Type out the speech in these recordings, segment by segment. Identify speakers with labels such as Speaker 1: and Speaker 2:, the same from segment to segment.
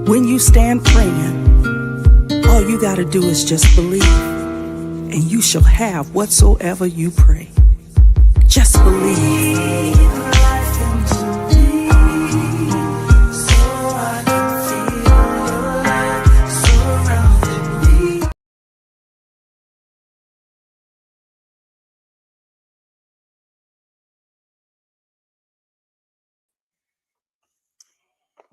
Speaker 1: When you stand praying, all you got to do is just believe, and you shall have whatsoever you pray. Just believe.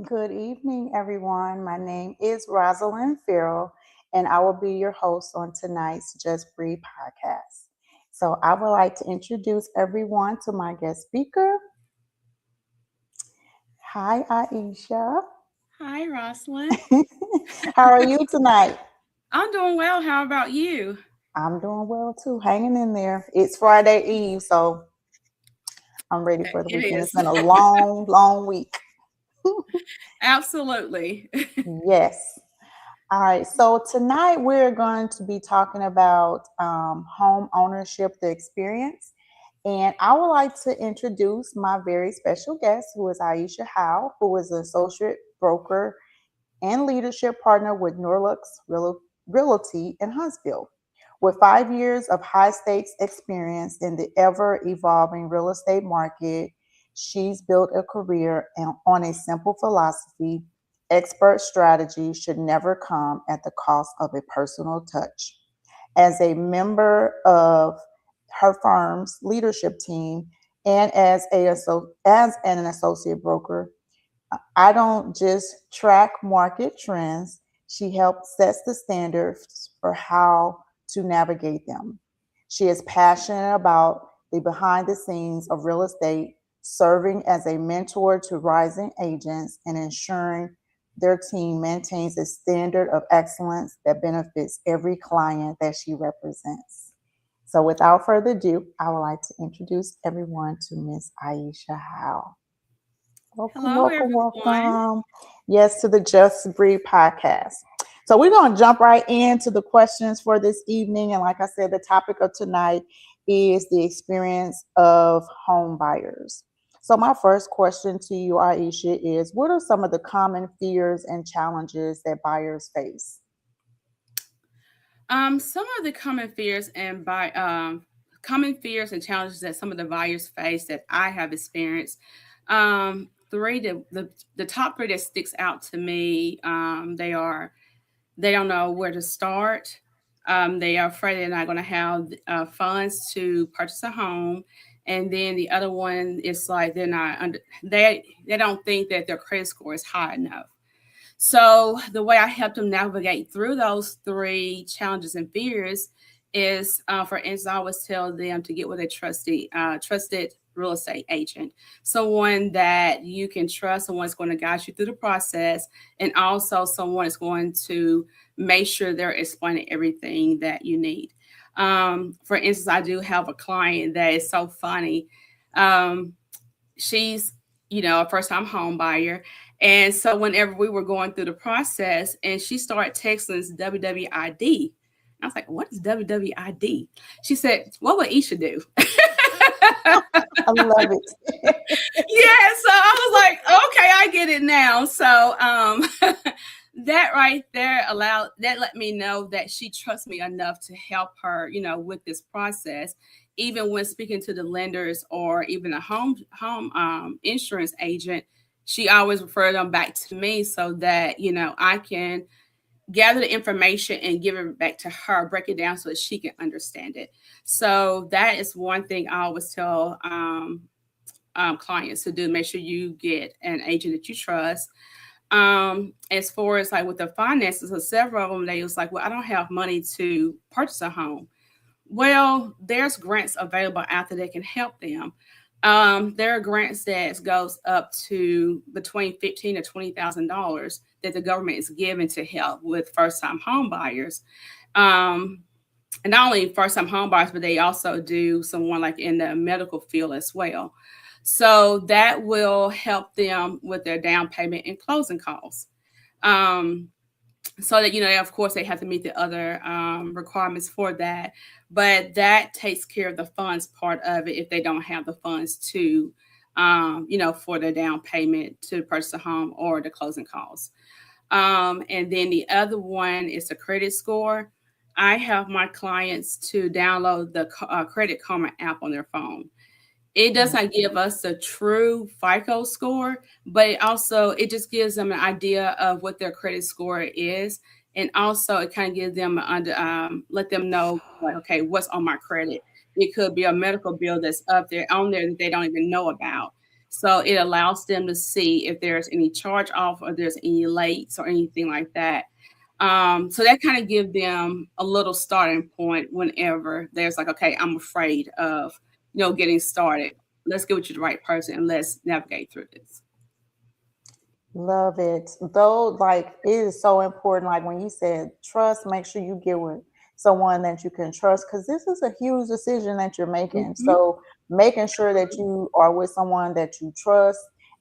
Speaker 2: Good evening, everyone. My name is Rosalind Farrell, and I will be your host on tonight's Just Breathe podcast. So, I would like to introduce everyone to my guest speaker. Hi, Aisha.
Speaker 3: Hi, Rosalind.
Speaker 2: How are you tonight?
Speaker 3: I'm doing well. How about you?
Speaker 2: I'm doing well too, hanging in there. It's Friday Eve, so I'm ready for the
Speaker 3: It
Speaker 2: weekend. It's
Speaker 3: is.
Speaker 2: been a long, long week.
Speaker 3: Absolutely.
Speaker 2: Yes. All right, so tonight we're going to be talking about home ownership, the experience. And I would like to introduce my very special guest, who is Aisha Howell, who is an associate broker and leadership partner with Norlux Realty in Huntsville. With 5 years of high stakes experience in the ever evolving real estate market, she's built a career on a simple philosophy: expert strategy should never come at the cost of a personal touch. As a member of her firm's leadership team and as an associate broker, I don't just track market trends. She helps sets the standards for how to navigate them. She is passionate about the behind the scenes of real estate, serving as a mentor to rising agents and ensuring their team maintains a standard of excellence that benefits every client that she represents. So without further ado, I would like to introduce everyone to Miss Aisha Howe. Welcome,
Speaker 3: Hello,
Speaker 2: welcome,
Speaker 3: everyone.
Speaker 2: welcome. Yes, to the Just Breathe podcast. So we're going to jump right into the questions for this evening. And like I said, the topic of tonight is the experience of home buyers. So my first question to you, Aisha, is what are some of the common fears and challenges that buyers face?
Speaker 3: Some of the common fears and challenges that some of the buyers face that I have experienced. Three the top three that sticks out to me. They don't know where to start. They are afraid they're not going to have funds to purchase a home. And then the other one is like they don't think that their credit score is high enough. So the way I help them navigate through those three challenges and fears is, for instance, I always tell them to get with a trusted real estate agent, someone that you can trust, someone that's going to guide you through the process, and also someone that's going to make sure they're explaining everything that you need. For instance, I do have a client that is so funny. Um, she's a first time home buyer, and so whenever we were going through the process and she started texting us WWID, I was like, what is WWID? She said, what would Isha do?
Speaker 2: I love it.
Speaker 3: Yeah, so I was like, okay, I get it now. So that right there let me know that she trusts me enough to help her, with this process. Even when speaking to the lenders or even a home insurance agent, she always referred them back to me so that I can gather the information and give it back to her, break it down so that she can understand it. So that is one thing I always tell clients to do. Make sure you get an agent that you trust. As far as like with the finances, so several of them, they was like, well, I don't have money to purchase a home. Well, there's grants available out there that can help them. There are grants that goes up to between $15,000 to $20,000 that the government is giving to help with first-time home buyers. Um, and not only first-time home buyers, but they also do someone like in the medical field as well. So that will help them with their down payment and closing costs. Um, so that of course they have to meet the other requirements for that, but that takes care of the funds part of it if they don't have the funds to for their down payment to purchase a home or the closing costs. And then the other one is the credit score. I have my clients to download the Credit Karma app on their phone. It does not give us the true FICO score, but it just gives them an idea of what their credit score is, and also it kind of gives them let them know, like, okay, what's on my credit. It could be a medical bill that's up there on there that they don't even know about. So it allows them to see if there's any charge off or there's any lates or anything like that. So that kind of gives them a little starting point whenever there's like, okay, I'm afraid of getting started. Let's get with you the right person and let's navigate through this.
Speaker 2: Love it. Though, like, it is so important. Like when you said trust, make sure you get with someone that you can trust, because this is a huge decision that you're making.
Speaker 3: Mm-hmm.
Speaker 2: So making sure that you are with someone that you trust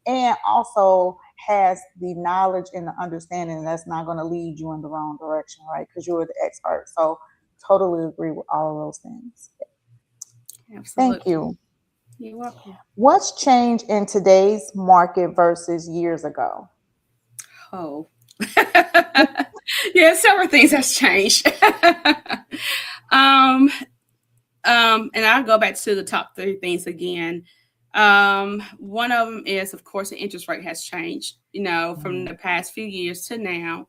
Speaker 2: and also has the knowledge and the understanding that's not going to lead you in the wrong direction, right? Because you're the expert. So totally agree with all of those things.
Speaker 3: Absolutely.
Speaker 2: Thank you.
Speaker 3: You're welcome.
Speaker 2: What's changed in today's market versus years ago?
Speaker 3: Oh, yeah, several things has changed. And I'll go back to the top three things again. One of them is, of course, the interest rate has changed, from the past few years to now.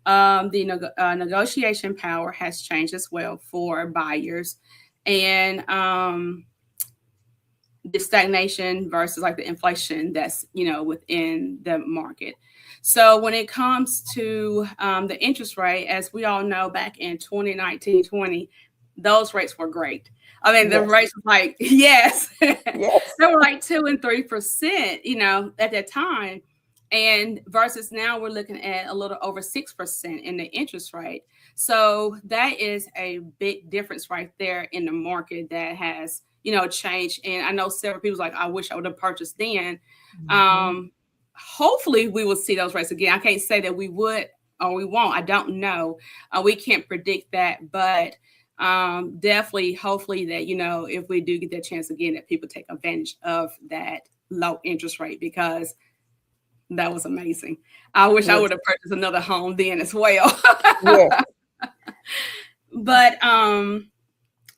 Speaker 3: The negotiation power has changed as well for buyers. And the stagnation versus like the inflation that's within the market. So when it comes to the interest rate, as we all know, back in 2019, 20, those rates were great. I mean, the rates were like, yes,
Speaker 2: Yes.
Speaker 3: they were like 2% and 3%, at that time. And versus now we're looking at a little over 6% in the interest rate. So that is a big difference right there in the market that has, changed. And I know several people's like, I wish I would have purchased then. Hopefully we will see those rates again. I can't say that we would or we won't. I don't know. We can't predict that, but definitely, hopefully that, if we do get that chance again, that people take advantage of that low interest rate, because that was amazing. I wish I would have purchased another home then as well.
Speaker 2: Yeah.
Speaker 3: But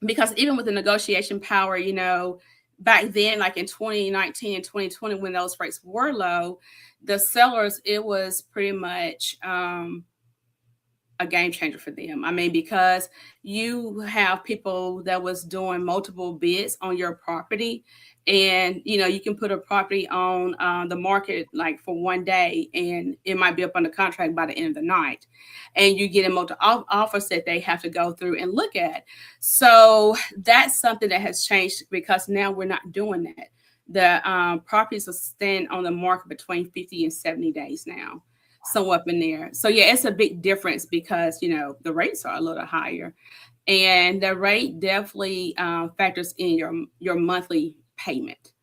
Speaker 3: because even with the negotiation power, back then, like in 2019 and 2020, when those rates were low, the sellers, it was pretty much a game changer for them. I mean, because you have people that was doing multiple bids on your property, and you can put a property on the market like for one day, and it might be up on the contract by the end of the night, and you get a multiple offers that they have to go through and look at. So that's something that has changed, because now we're not doing that. The properties are staying on the market between 50 and 70 days now. So up in there. So yeah, it's a big difference, because the rates are a little higher, and the rate definitely factors in your monthly payment.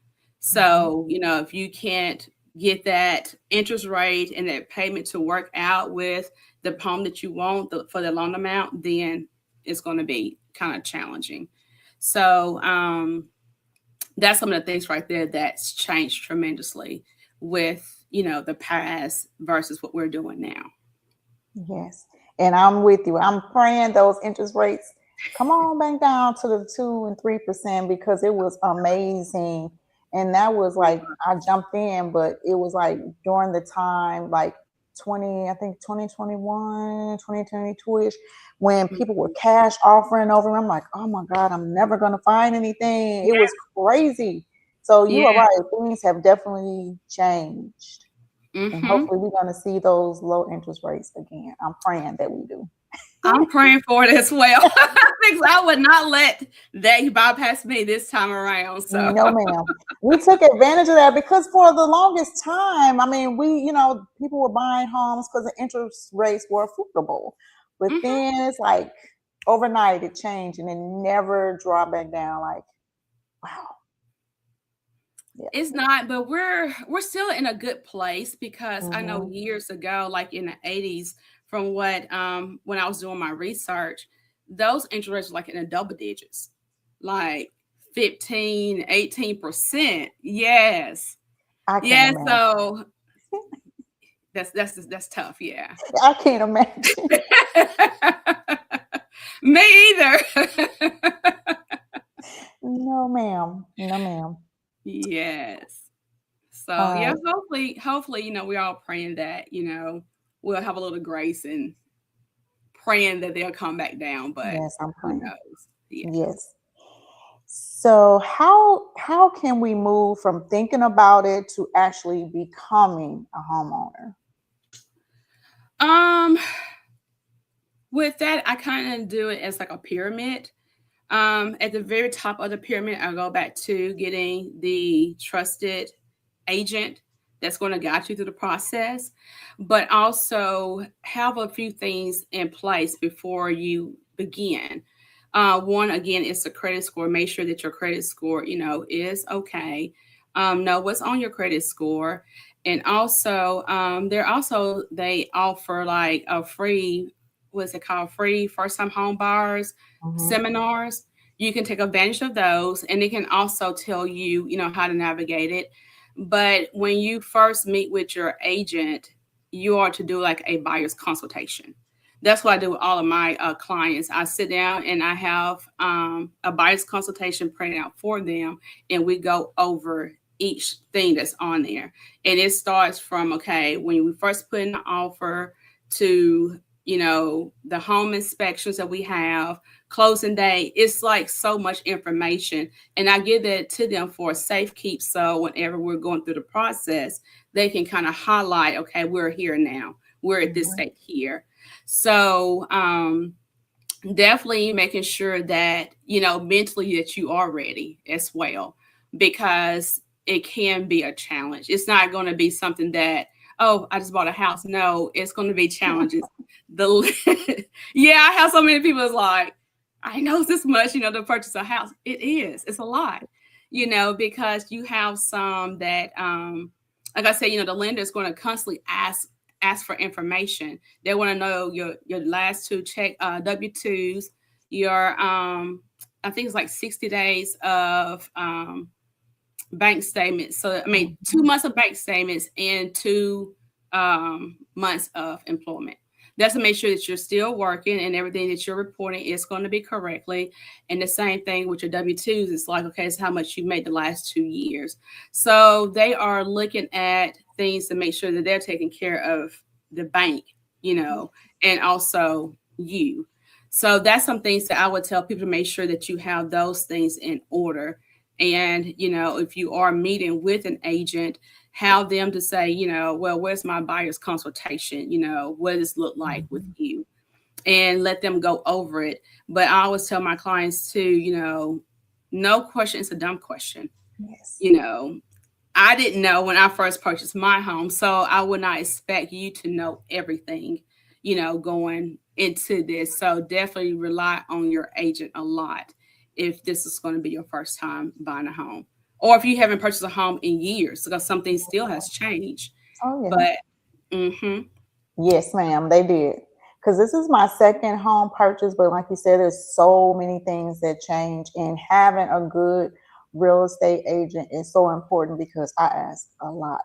Speaker 3: So if you can't get that interest rate and that payment to work out with the home that you want for the loan amount, then it's going to be kind of challenging. So that's some of the things right there that's changed tremendously with the past versus what we're doing now.
Speaker 2: Yes. And I'm with you. I'm praying those interest rates come on back down to the 2% and 3%, because it was amazing. And that was like, I jumped in, but it was like during the time, like 2021, 2022-ish, when people were cash offering over. I'm like, oh my God, I'm never going to find anything. It was crazy. So you are right. Things have definitely changed. And hopefully we're going to see those low interest rates again. I'm praying that we do.
Speaker 3: I'm praying for it as well, because I would not let that bypass me this time around. So
Speaker 2: no, ma'am. We took advantage of that, because for the longest time, I mean, people were buying homes because the interest rates were affordable. But then it's like overnight it changed, and it never dropped back down. Like, wow.
Speaker 3: Yeah. It's not, but we're still in a good place, because I know years ago, like in the 80s, from what when I was doing my research, those interest rates were like in the double digits, like 15, 18%. Yes.
Speaker 2: I can't imagine.
Speaker 3: So That's tough. Yeah.
Speaker 2: I can't imagine.
Speaker 3: Me either.
Speaker 2: No, ma'am. No, ma'am.
Speaker 3: Yes. So
Speaker 2: All
Speaker 3: yeah,
Speaker 2: right.
Speaker 3: hopefully, we're all praying that, we'll have a little grace and praying that they'll come back down, but
Speaker 2: Yes, I'm
Speaker 3: who
Speaker 2: praying.
Speaker 3: knows? Yeah.
Speaker 2: Yes. So how can we move from thinking about it to actually becoming a homeowner?
Speaker 3: Um, with that, I kind of do it as like a pyramid. At the very top of the pyramid, I go back to getting the trusted agent that's going to guide you through the process, but also have a few things in place before you begin. One, again, is the credit score. Make sure that your credit score, is okay. Know what's on your credit score. And also, they offer like a free, what's it called? Free first time home buyers
Speaker 2: Mm-hmm.
Speaker 3: seminars. You can take advantage of those, and it can also tell you, how to navigate it. But when you first meet with your agent, you are to do like a buyer's consultation. That's what I do with all of my clients. I sit down and I have a buyer's consultation printed out for them, and we go over each thing that's on there. And it starts from, okay, when we first put in the offer to, the home inspections that we have, closing day. It's like so much information. And I give that to them for a safe keep. So whenever we're going through the process, they can kind of highlight, okay, we're here now. We're at this
Speaker 2: Mm-hmm.
Speaker 3: state here. So definitely making sure that, mentally that you are ready as well, because it can be a challenge. It's not going to be something that, oh, I just bought a house. No, it's going to be challenges. Yeah, I have so many people is like, I know this much, to purchase a house. It is. It's a lot, because you have some that, like I said, the lender is going to constantly ask for information. They want to know your last two check W-2s, your I think it's like 60 days of bank statements. So I mean, 2 months of bank statements and 2 months of employment. That's to make sure that you're still working and everything that you're reporting is going to be correctly. And the same thing with your W-2s. It's like, okay, it's how much you made the last 2 years. So they are looking at things to make sure that they're taking care of the bank, and also you. So that's some things that I would tell people to make sure that you have those things in order. And, if you are meeting with an agent, have them to say, well, where's my buyer's consultation? What does it look like with you? And let them go over it. But I always tell my clients too, no question is a dumb question.
Speaker 2: Yes.
Speaker 3: I didn't know when I first purchased my home, so I would not expect you to know everything, going into this. So definitely rely on your agent a lot if this is going to be your first time buying a home, or if you haven't purchased a home in years, because something still has changed.
Speaker 2: Oh yeah.
Speaker 3: But mm-hmm.
Speaker 2: Yes, ma'am, they did. Because this is my second home purchase, but like you said, there's so many things that change, and having a good real estate agent is so important because I ask a lot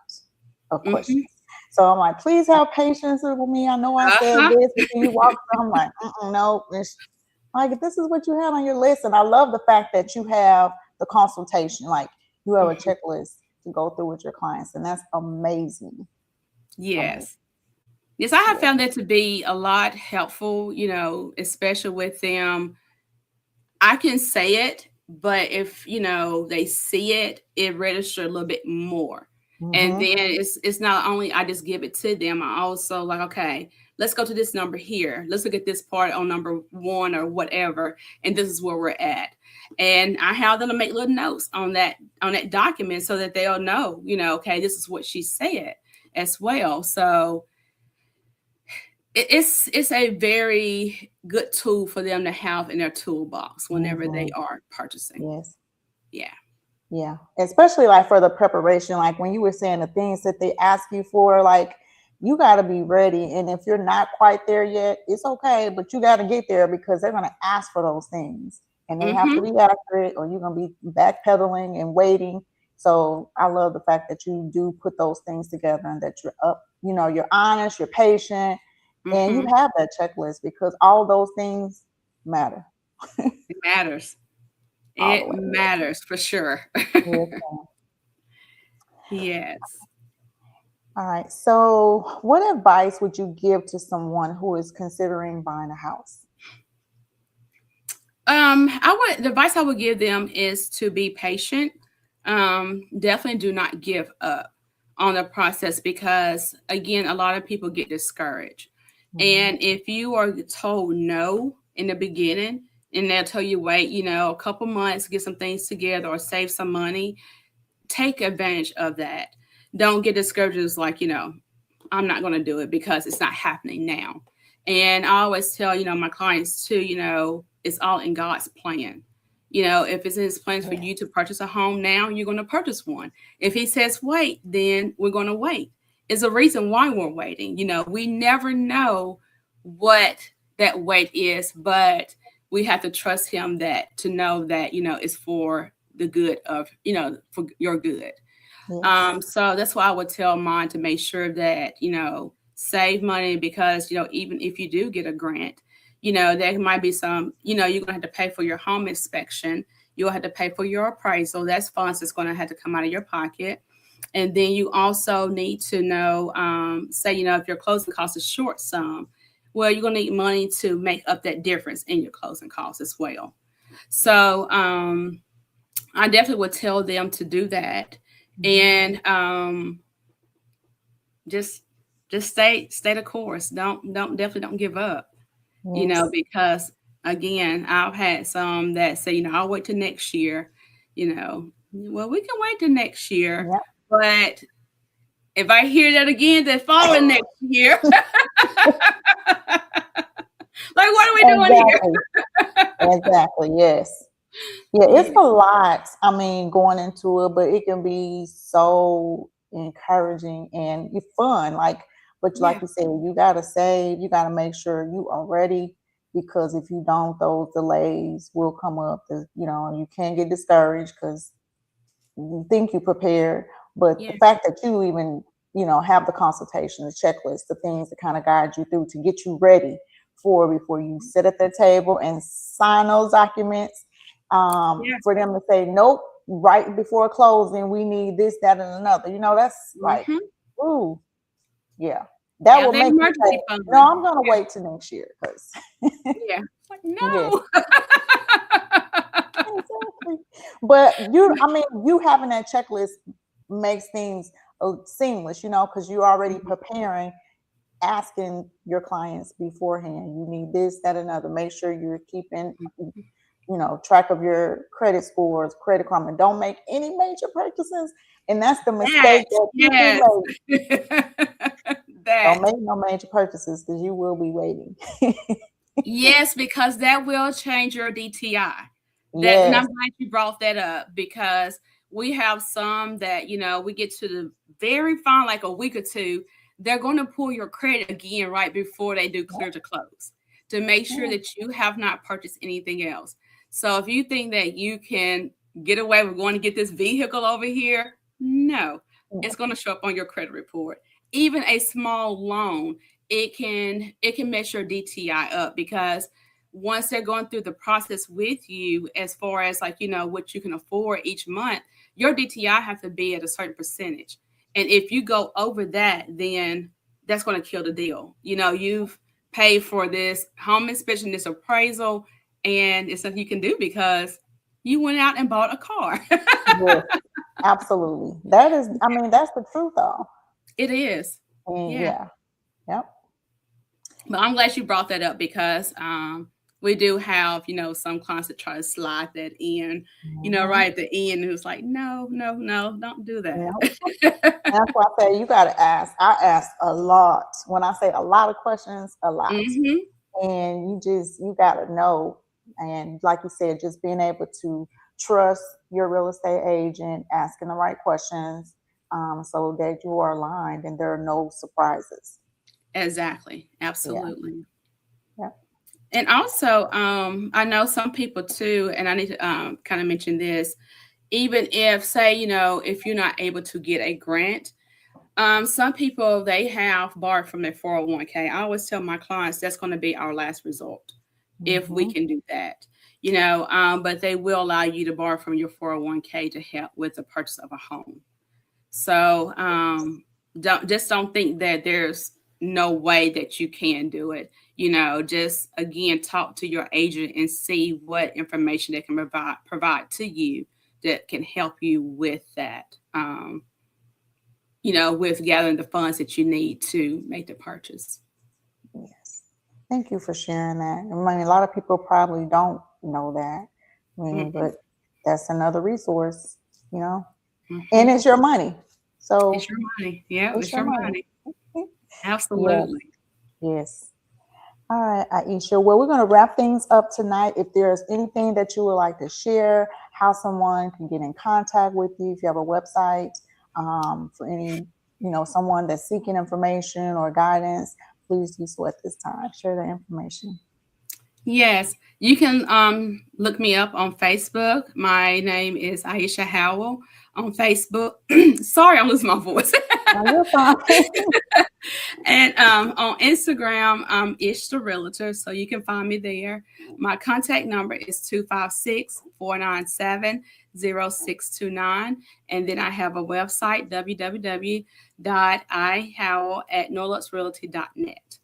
Speaker 2: of questions.
Speaker 3: Mm-hmm.
Speaker 2: So I'm like, please have patience with me. I know I said
Speaker 3: Uh-huh.
Speaker 2: this, but then you walk through, I'm like, no. It's like, if this is what you had on your list, and I love the fact that you have the consultation, like you have a checklist to go through with your clients, and that's amazing. Amazing.
Speaker 3: Yes. Yes, I have
Speaker 2: Yeah.
Speaker 3: found that to be a lot helpful, especially with them. I can say it, but if they see it, it registers a little bit more. And
Speaker 2: Mm-hmm.
Speaker 3: then it's not only I just give it to them, I also like, okay, let's go to this number here. Let's look at this part on number 1 or whatever, and this is where we're at. And I have them to make little notes on that document so that they'll know, okay, this is what she said as well. So it's a very good tool for them to have in their toolbox whenever they
Speaker 2: Mm-hmm.
Speaker 3: are purchasing.
Speaker 2: Yes.
Speaker 3: Yeah.
Speaker 2: Yeah. Especially like for the preparation, like when you were saying the things that they ask you for, like you got to be ready. And if you're not quite there yet, it's okay, but you got to get there because they're going to ask for those things and they have to
Speaker 3: Mm-hmm.
Speaker 2: be accurate or you're going to be backpedaling and waiting. So I love the fact that you do put those things together and that you're up, you're honest, you're patient, and you
Speaker 3: Mm-hmm.
Speaker 2: have that checklist because all those things matter
Speaker 3: It matters.
Speaker 2: all the
Speaker 3: It
Speaker 2: way.
Speaker 3: matters for sure.
Speaker 2: Yes, ma'am.
Speaker 3: Yes.
Speaker 2: All right. So, what advice would you give to someone who is considering buying a house?
Speaker 3: The advice I would give them is to be patient. Definitely do not give up on the process because again, a lot of people get discouraged.
Speaker 2: Mhm.
Speaker 3: And if you are told no in the beginning and they'll tell you wait, a couple months, get some things together or save some money, take advantage of that. Don't get discouraged. It's like, I'm not going to do it because it's not happening now. And I always tell, my clients too, it's all in God's plan. If it's in his plans for
Speaker 2: Yeah.
Speaker 3: you to purchase a home now, you're going to purchase one. If he says wait, then we're going to wait. It's a reason why we're waiting. We never know what that wait is, but we have to trust him that to know that, it's for the good of, for your good.
Speaker 2: Yes.
Speaker 3: So that's why I would tell mine to make sure that, save money because, even if you do get a grant, there might be some, you're going to have to pay for your home inspection. You'll have to pay for your appraisal. That's funds that's going to have to come out of your pocket. And then you also need to know, say, if your closing cost is short some, well, you're going to need money to make up that difference in your closing costs as well. So I definitely would tell them to do that and just stay the course. Don't give up.
Speaker 2: Yes.
Speaker 3: Because again, I've had some that say, I'll wait till next year. Well, we can wait till next year,
Speaker 2: Yep.
Speaker 3: but if I hear that again, the following next year, like what are we doing here?
Speaker 2: Exactly. Exactly. Yes. Yeah, it's
Speaker 3: Yeah,
Speaker 2: a lot. I mean, going into it, but it can be so encouraging and fun. But like
Speaker 3: yeah,
Speaker 2: you said, you gotta save. You gotta make sure you are ready because if you don't, those delays will come up. You can't get discouraged because you think you prepared, but the
Speaker 3: yeah,
Speaker 2: fact that you even have the consultation, the checklist, the things that kind of guide you through to get you ready for before you sit at the table and sign those documents,
Speaker 3: yeah.
Speaker 2: for them to say nope right before closing, we need this, that, and another. That's like,
Speaker 3: Hmm.
Speaker 2: ooh, yeah, that
Speaker 3: Yeah,
Speaker 2: will
Speaker 3: the
Speaker 2: make you say
Speaker 3: emergency fund.
Speaker 2: no, I'm gonna
Speaker 3: Yeah,
Speaker 2: wait till next year because
Speaker 3: yeah. It's like
Speaker 2: yes.
Speaker 3: no.
Speaker 2: Exactly. But I mean, you having that checklist makes things seamless, because you're already preparing, asking your clients beforehand. You need this, that, another. Make sure you're keeping, track of your credit scores, credit karma. Don't make any major purchases. And that's the
Speaker 3: That,
Speaker 2: mistake that people
Speaker 3: yes.
Speaker 2: make. Don't
Speaker 3: That.
Speaker 2: make no major purchases because you will be waiting.
Speaker 3: Yes, because that will change your DTI. And I'm
Speaker 2: Yes.
Speaker 3: glad you brought that up because we have some that, we get to the very final, like a week or two, they're going to pull your credit again right before they do clear to close to make sure that you have not purchased anything else. So if you think that you can get away with going to get this vehicle over here, no, it's going to show up on your credit report. Even a small loan, it can mess your DTI up because once they're going through the process with you as far as like what you can afford each month, your DTI have to be at a certain percentage. And if you go over that, then that's going to kill the deal. You've paid for this home inspection, this appraisal, and it's nothing you can do because you went out and bought a car.
Speaker 2: Yes. Absolutely. That is, I mean, that's the truth, though.
Speaker 3: It is.
Speaker 2: And
Speaker 3: Yeah.
Speaker 2: yeah, yep.
Speaker 3: But I'm glad you brought that up because we do have, some clients that try to slide that in,
Speaker 2: Mhm.
Speaker 3: right at the end. And it was like, no, no, no, don't do that.
Speaker 2: Yep. That's why I say you got to ask. I ask a lot. When I say a lot of questions, a lot.
Speaker 3: Hmm.
Speaker 2: And you got to know. And like you said, just being able to trust your real estate agent, asking the right questions, so that you are aligned and there are no surprises.
Speaker 3: Exactly.
Speaker 2: Yeah.
Speaker 3: Absolutely.
Speaker 2: Yep.
Speaker 3: And also, I know some people too, and I need to kind of mention this. even if, say, if you're not able to get a grant, some people, they have borrowed from their 401k. I always tell my clients that's going to be our last resort if we
Speaker 2: Mm-hmm.
Speaker 3: can do that, but they will allow you to borrow from your 401k to help with the purchase of a home. So don't think that there's no way that you can do it. Just again, talk to your agent and see what information they can provide to you that can help you with that. With gathering the funds that you need to make the purchase.
Speaker 2: Yes. Thank you for sharing that. I mean, a lot of people probably don't know that. I mean,
Speaker 3: Mm-hmm.
Speaker 2: but that's another resource, you know, and
Speaker 3: Mm-hmm.
Speaker 2: it's your money.
Speaker 3: It's
Speaker 2: So
Speaker 3: your money. Yeah,
Speaker 2: it's
Speaker 3: it's
Speaker 2: your
Speaker 3: your
Speaker 2: money.
Speaker 3: money.
Speaker 2: Yes.
Speaker 3: Absolutely.
Speaker 2: Yes. All right, Aisha. Well, we're going to wrap things up tonight. If there's anything that you would like to share, how someone can get in contact with you, if you have a website, for any, someone that's seeking information or guidance, please do so at this time. Share the information.
Speaker 3: Yes, you can look me up on Facebook. My name is Aisha Howell on Facebook. Sorry, I'm losing my voice.
Speaker 2: Now you're fine.
Speaker 3: And on Instagram, I'm Ish the Realtor, so you can find me there. My contact number is 256-497-0629. And then I have a website, www.ihowell@norluxrealty.net.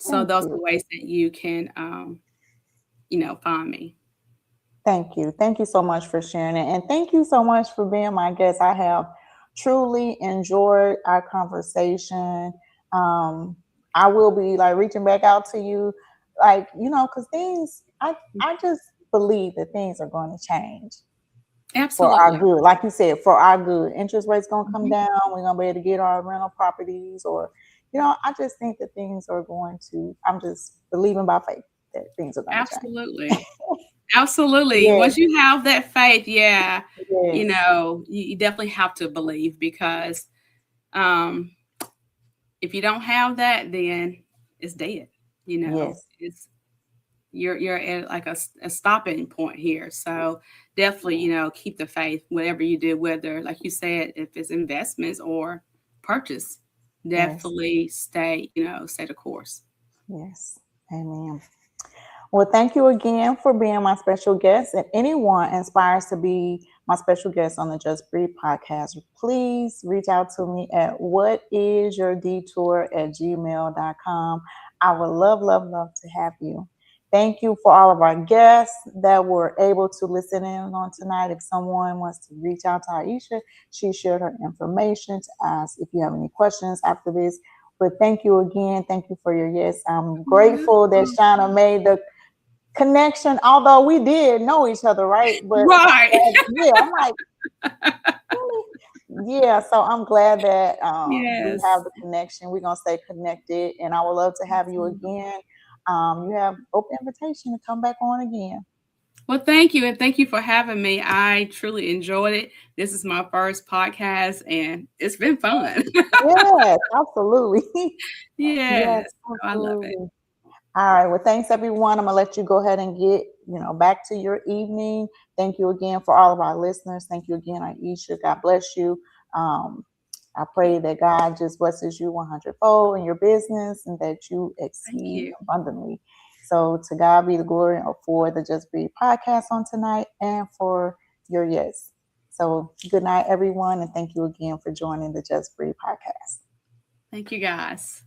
Speaker 3: So
Speaker 2: Thank
Speaker 3: those are
Speaker 2: you.
Speaker 3: ways that you can, find me.
Speaker 2: Thank you. Thank you so much for sharing it. And thank you so much for being my guest. I have truly enjoyed our conversation. Um, I will be like reaching back out to you, like, because I just believe that things are going to change for our
Speaker 3: Absolutely.
Speaker 2: good. Like you said, for our good. Interest rates going to come
Speaker 3: Mhm.
Speaker 2: down. We're going to be able to get our rental properties, or, I just think that things are going to, I'm just believing by faith that things are going to change.
Speaker 3: Absolutely. Absolutely.
Speaker 2: Yes,
Speaker 3: Once you have that faith, yeah,
Speaker 2: yes.
Speaker 3: you definitely have to believe because um, if you don't have that, then it's dead.
Speaker 2: Yes,
Speaker 3: It's you're at like a stopping point here. So definitely, keep the faith, whatever you do, whether like you said, if it's investments or purchase,
Speaker 2: yes,
Speaker 3: definitely stay the course.
Speaker 2: yes. Amen. Well, thank you again for being my special guest. And anyone inspires to be my special guest on the Just Breathe podcast, please reach out to me at whatisyourdetour@gmail.com. I would love, love, love to have you. Thank you for all of our guests that were able to listen in on tonight. If someone wants to reach out to Aisha, she shared her information to ask if you have any questions after this. But thank you again. Thank you for your yes. I'm grateful that Shauna made the connection, although we did know each other, right? But
Speaker 3: Right.
Speaker 2: yeah, I'm like, really? Yeah, so I'm glad that we
Speaker 3: Yes.
Speaker 2: have the connection. We're gonna stay connected, and I would love to have you again. You have open invitation to come back on again.
Speaker 3: Well, thank you. And thank you for having me. I truly enjoyed it. This is my first podcast and it's been fun.
Speaker 2: Yes, absolutely. Yes,
Speaker 3: Yes. I love it.
Speaker 2: absolutely. All right. Well, thanks everyone. I'm gonna let you go ahead and get, back to your evening. Thank you again for all of our listeners. Thank you again, Aisha. God bless you. Um, I pray that God just blesses you 100-fold in your business and that you
Speaker 3: Thank
Speaker 2: exceed
Speaker 3: you.
Speaker 2: abundantly. So to God be the glory for the Just Breathe podcast on tonight and for your yes. So good night, everyone, and thank you again for joining the Just Breathe podcast.
Speaker 3: Thank you, guys.